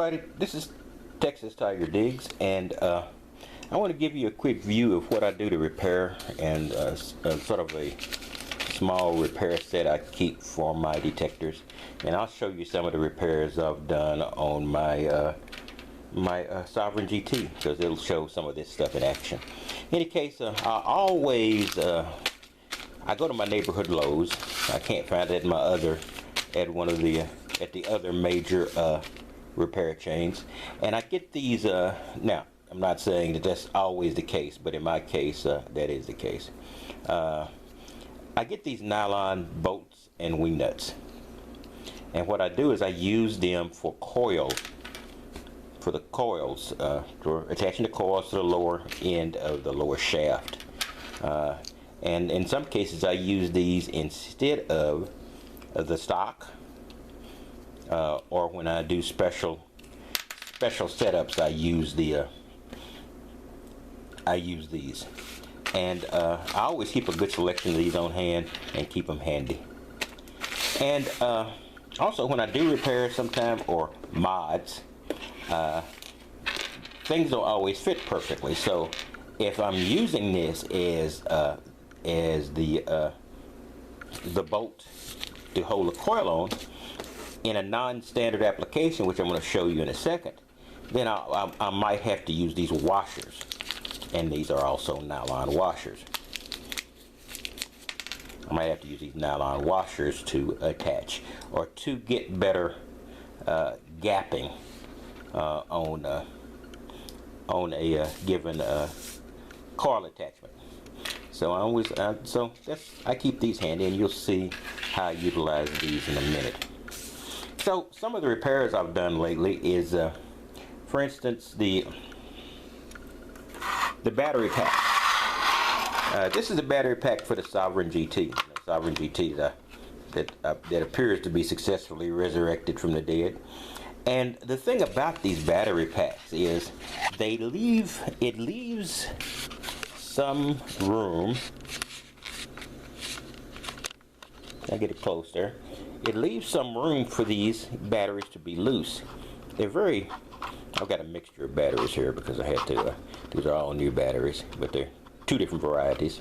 everybody, this is Texas Tiger Digs, and I want to give you a quick view of what I do to repair and sort of a small repair set I keep for my detectors. And I'll show you some of the repairs I've done on my Sovereign GT, because it'll show some of this stuff in action. In any case, I go to my neighborhood Lowe's. I can't find it at the other major repair chains, and I get these. Now, I'm not saying that that's always the case, but in my case, that is the case. I get these nylon bolts and wing nuts, and what I do is I use them for the coils, for attaching the coils to the lower end of the lower shaft. And in some cases, I use these instead of the stock, or when I do special setups, I use these. And I always keep a good selection of these on hand and keep them handy. And also, when I do repairs sometime or mods, things don't always fit perfectly. So if I'm using this as the bolt to hold the coil on in a non-standard application, which I'm going to show you in a second, then I might have to use these washers, and these are also nylon washers. I might have to use these nylon washers to attach or to get better gapping on a given coil attachment. So I keep these handy, and you'll see how I utilize these in a minute. So some of the repairs I've done lately is, for instance, the battery pack. This is the battery pack for the Sovereign GT. The Sovereign GT that appears to be successfully resurrected from the dead. And the thing about these battery packs is it leaves some room. I get it close there. It leaves some room for these batteries to be loose. I've got a mixture of batteries here because I had to, these are all new batteries, but they're two different varieties.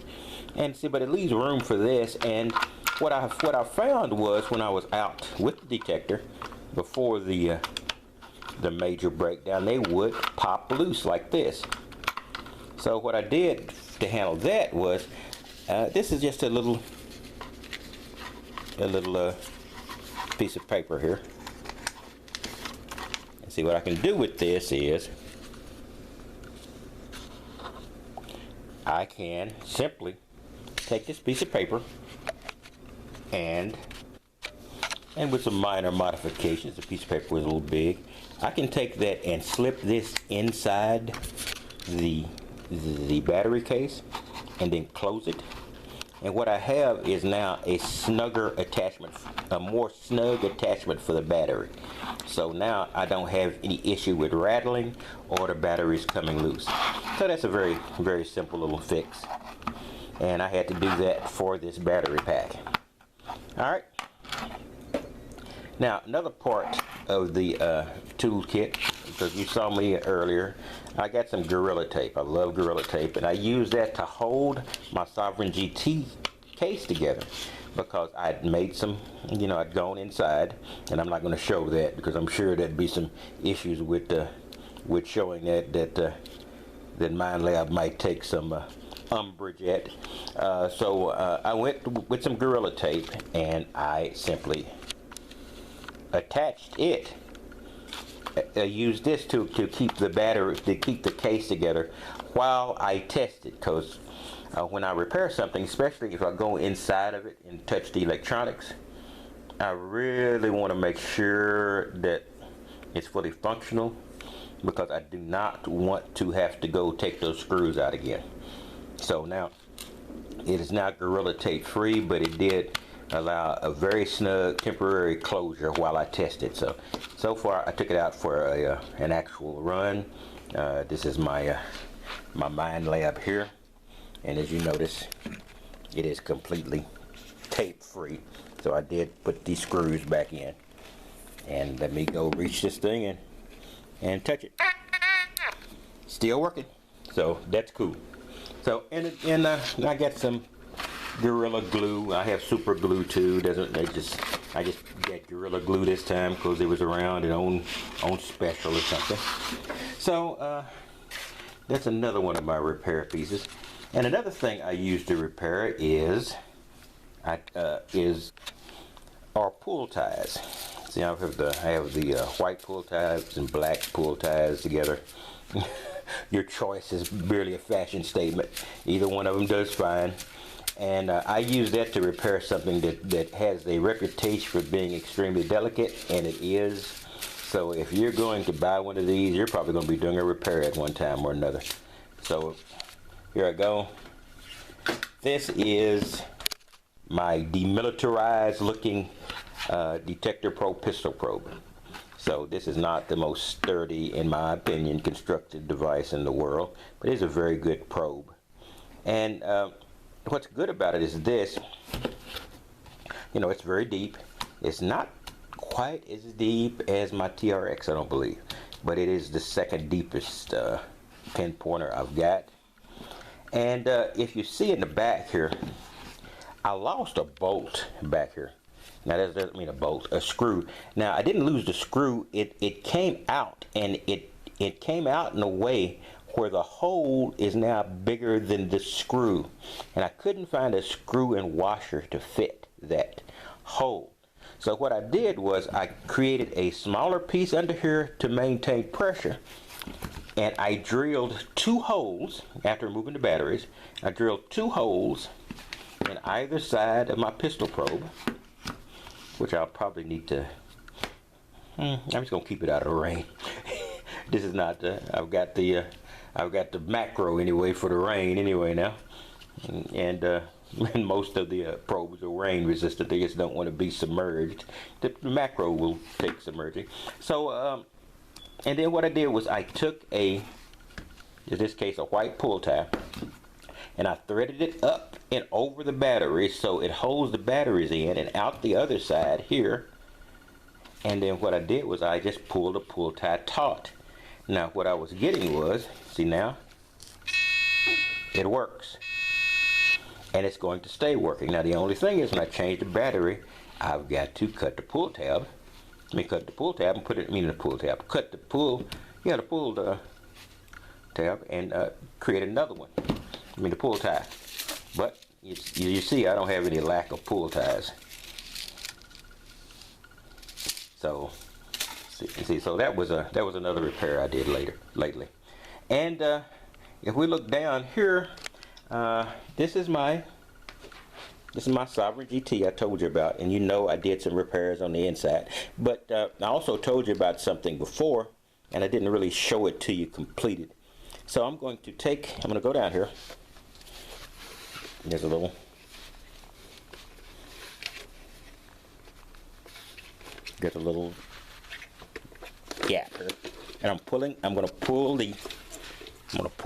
And see, but it leaves room for this. And what I found was, when I was out with the detector before the major breakdown, they would pop loose like this. So what I did to handle that was, this is just a little piece of paper here. And see, what I can do with this is I can simply take this piece of paper and with some minor modifications, the piece of paper was a little big, I can take that and slip this inside the battery case and then close it. And what I have is now a snugger attachment, a more snug attachment for the battery. So now I don't have any issue with rattling or the batteries coming loose. So that's a very, very simple little fix. And I had to do that for this battery pack. All right. Now, another part of the toolkit, because you saw me earlier, I got some Gorilla Tape. I love Gorilla Tape, and I use that to hold my Sovereign GT case together, because I'd made some, I'd gone inside, and I'm not going to show that because I'm sure there'd be some issues with showing that MnD might take some umbrage at. So I went with some Gorilla Tape, and I simply attached it. Use this to keep the case together while I test it, because when I repair something, especially if I go inside of it and touch the electronics, I really want to make sure that it's fully functional, because I do not want to have to go take those screws out again. So now it is now Gorilla Tape free, but it did allow a very snug temporary closure while I tested. So far I took it out for an actual run. This is my mnD here, and as you notice, it is completely tape free. So I did put these screws back in, and let me go reach this thing and and touch it. Still working. So that's cool. So and I got some Gorilla Glue. I have super glue too. I just got Gorilla Glue this time because it was around and on special or something. So that's another one of my repair pieces. And another thing I use to repair is our pull ties. See, I have the white pull ties and black pull ties together. Your choice is merely a fashion statement. Either one of them does fine. And I use that to repair something that has a reputation for being extremely delicate, and it is. So if you're going to buy one of these, you're probably going to be doing a repair at one time or another. So here I go. This is my demilitarized looking Detector Pro pistol probe. So this is not the most sturdy, in my opinion, constructed device in the world, but it is a very good probe. And what's good about it is this, you know, it's very deep. It's not quite as deep as my TRX, I don't believe, but it is the second deepest pin pointer I've got. And if you see in the back here, I lost a bolt back here. Now that doesn't mean a bolt, a screw. Now I didn't lose the screw. It came out, and it came out in a way where the hole is now bigger than the screw, and I couldn't find a screw and washer to fit that hole. So what I did was I created a smaller piece under here to maintain pressure, and I drilled 2 holes after removing the batteries. I drilled 2 holes in either side of my pistol probe, which I'll probably need to, I'm just gonna keep it out of the rain. This is not, I've got the macro anyway for the rain anyway now. And most of the probes are rain resistant. They just don't want to be submerged. The macro will take submerging. So, and then what I did was I took in this case, a white pull tab, and I threaded it up and over the battery so it holds the batteries in and out the other side here. And then what I did was I just pulled the pull tie taut. Now what I was getting was, see now, it works. And it's going to stay working. Now the only thing is when I change the battery, I've got to cut the pull tab. Let me cut the pull tab and put it, the pull tab. Cut the pull, the pull tab and create another one. The pull tie. But you see I don't have any lack of pull ties. So see, so that was another repair I did lately. And if we look down here, this is my Sovereign GT I told you about, and you know I did some repairs on the inside. But I also told you about something before, and I didn't really show it to you completed. So I'm going to go down here. There's a little gap here, and I'm going to pull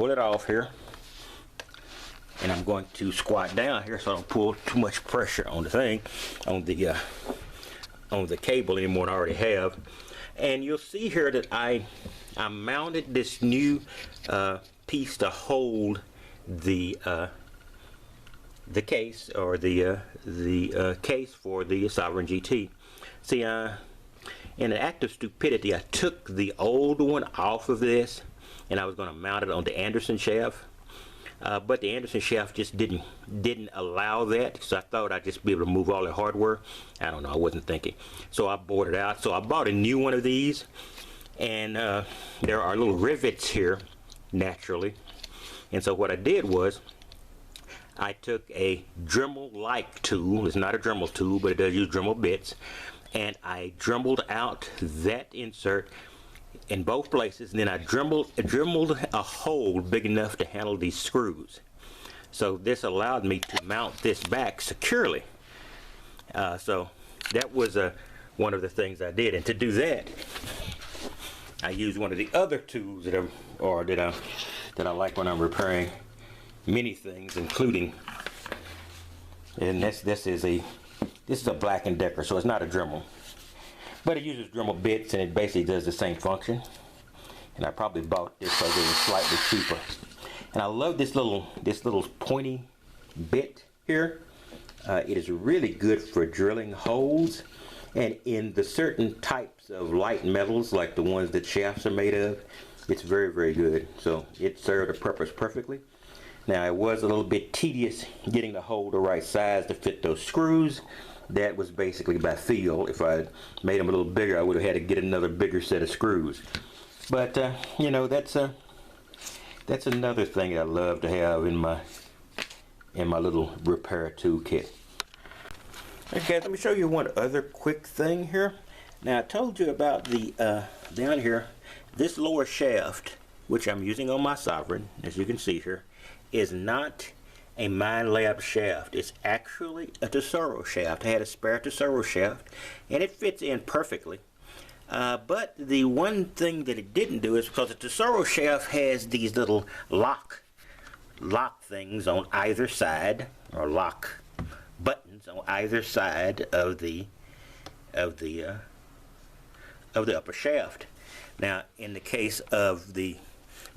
it off here, and I'm going to squat down here so I don't pull too much pressure on the thing, on the cable anymore than I already have. And you'll see here that I mounted this new piece to hold the case, or the case for the Sovereign GT. See, in an act of stupidity, I took the old one off of this, and I was going to mount it on the Anderson shaft. But the Anderson shaft just didn't allow that, so I thought I'd just be able to move all the hardware. I don't know, I wasn't thinking. So I bought it out. So I bought a new one of these, and there are little rivets here, naturally. And so what I did was, I took a Dremel-like tool. It's not a Dremel tool, but it does use Dremel Bits. And I dremeled out that insert in both places, and then I dremeled a hole big enough to handle these screws. So this allowed me to mount this back securely. So that was one of the things I did. And to do that, I used one of the other tools that I like when I'm repairing many things, including, and this is a Black & Decker, so it's not a Dremel, but it uses Dremel Bits, and it basically does the same function. and I probably bought this because it was slightly cheaper. And I love this little pointy bit here. It is really good for drilling holes, and in the certain types of light metals like the ones that shafts are made of, it's very, very good. So it served a purpose perfectly. Now, it was a little bit tedious getting the hole the right size to fit those screws. That was basically by feel. If I made them a little bigger, I would have had to get another bigger set of screws. But you know, that's another thing I love to have in my little repair toolkit. Okay, let me show you one other quick thing here. Now, I told you about the down here, this lower shaft, which I'm using on my Sovereign, as you can see here, is not a MnedLab shaft. It's actually a Tesoro shaft. I had a spare Tesoro shaft, and it fits in perfectly. But the one thing that it didn't do is because the Tesoro shaft has these little lock things on either side, or lock buttons on either side of the upper shaft. Now, in the case of the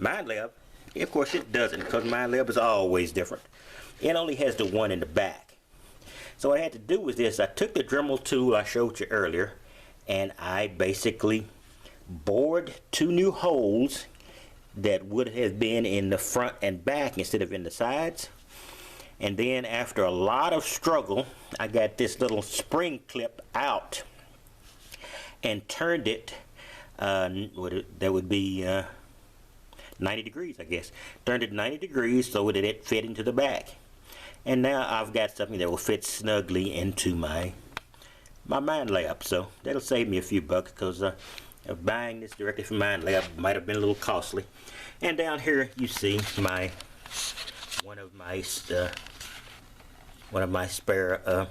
MnedLab, of course it doesn't, because MnedLab is always different. It only has the one in the back. So what I had to do was this: I took the Dremel tool I showed you earlier, and I basically bored 2 new holes that would have been in the front and back instead of in the sides. And then after a lot of struggle, I got this little spring clip out and turned it, that would be 90 degrees, I guess. Turned it 90 degrees so that it fit into the back. And now I've got something that will fit snugly into my MnedLab. So that'll save me a few bucks, because buying this directly from MnedLab might have been a little costly. And down here you see one of my spare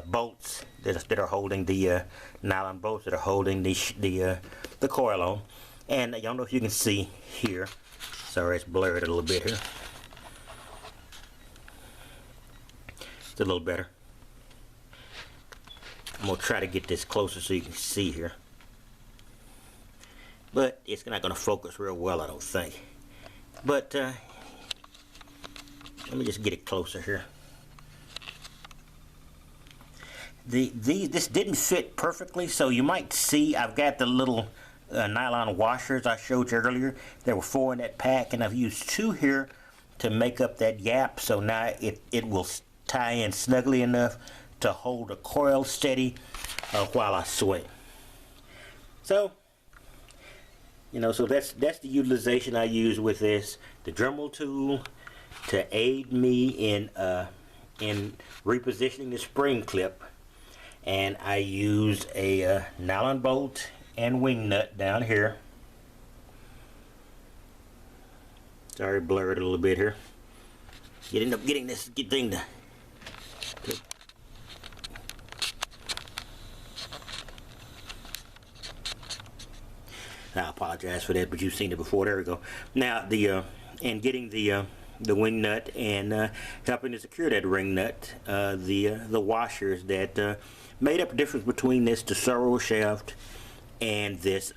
bolts that are holding the nylon bolts that are holding the coil on. And I don't know if you can see here. Sorry, it's blurred a little bit here. It's a little better. I'm gonna try to get this closer so you can see here, but it's not gonna focus real well, I don't think. But let me just get it closer here. This didn't fit perfectly, so you might see I've got the little nylon washers I showed you earlier. There were 4 in that pack, and I've used 2 here to make up that gap, so now it will tie in snugly enough to hold the coil steady while I swing. So, you know, so that's the utilization I use with this. The Dremel tool to aid me in repositioning the spring clip, and I used a nylon bolt and wing nut down here. Sorry, blurred a little bit here. You end up getting this thing to. I apologize for that, but you've seen it before. There we go. Now and getting the wing nut and helping to secure that ring nut, the washers that made up the difference between this Tesoro shaft and this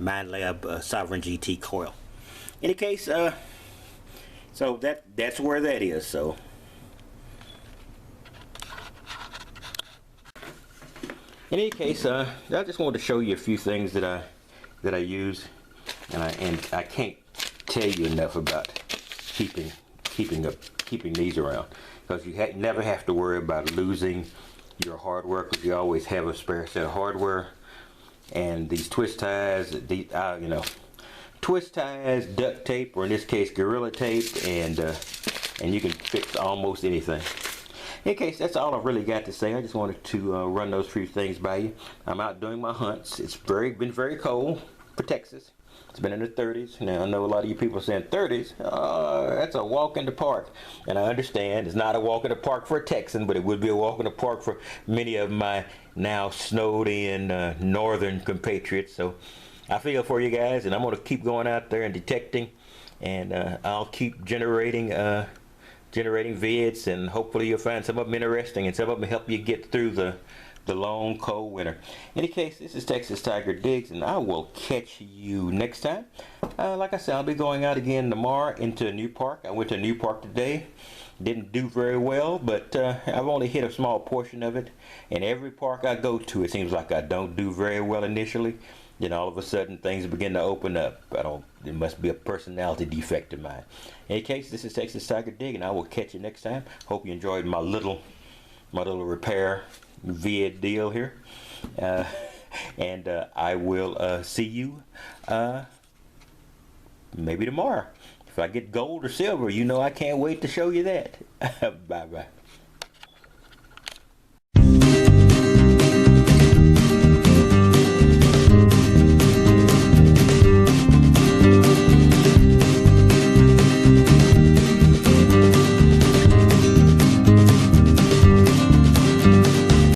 MnedLab Sovereign GT coil. In any case, so that's where that is. So in any case, I just wanted to show you a few things that I use, and I can't tell you enough about keeping these around, because you never have to worry about losing your hardware, because you always have a spare set of hardware. And these twist ties, twist ties, duct tape, or in this case Gorilla Tape, and you can fix almost anything. In any case, that's all I've really got to say. I just wanted to run those few things by you. I'm out doing my hunts. It's been very cold for Texas. It's been in the 30s. Now, I know a lot of you people are saying 30s. That's a walk in the park. And I understand it's not a walk in the park for a Texan, but it would be a walk in the park for many of my now snowed in northern compatriots. So I feel for you guys, and I'm going to keep going out there and detecting, and I'll keep generating vids, and hopefully you'll find some of them interesting, and some of them help you get through the long cold winter. In any case, this is Texas Tiger Diggs, and I will catch you next time. Like I said, I'll be going out again tomorrow into a new park. I went to a new park today. Didn't do very well, but I've only hit a small portion of it. And every park I go to, it seems like I don't do very well initially. Then all of a sudden things begin to open up. It must be a personality defect of mine. In any case, this is Texas Tiger Dig, and I will catch you next time. Hope you enjoyed my little repair vid deal here. And I will see you maybe tomorrow. If I get gold or silver, you know I can't wait to show you that. Bye bye.